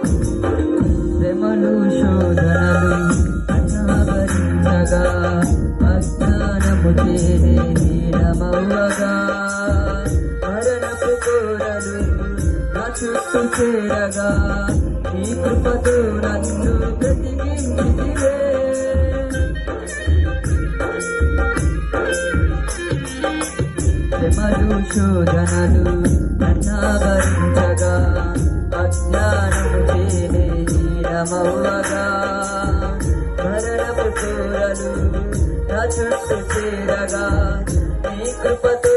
శ్రమలు శోధనలు అన్నాభరించగా అజ్ఞానము చేరే హీనమవ్వగా మరణపు కోరలు నా చుట్టూ చేరగా నీ కృపతో నన్ను బ్రతికించితివే. శ్రమలు శోధనలు అన్నాభరించగా అజ్ఞానము చేరే హీనమవ్వగా మరణపు కోరలు నా చుట్టూ చేరగా నీ కృపతో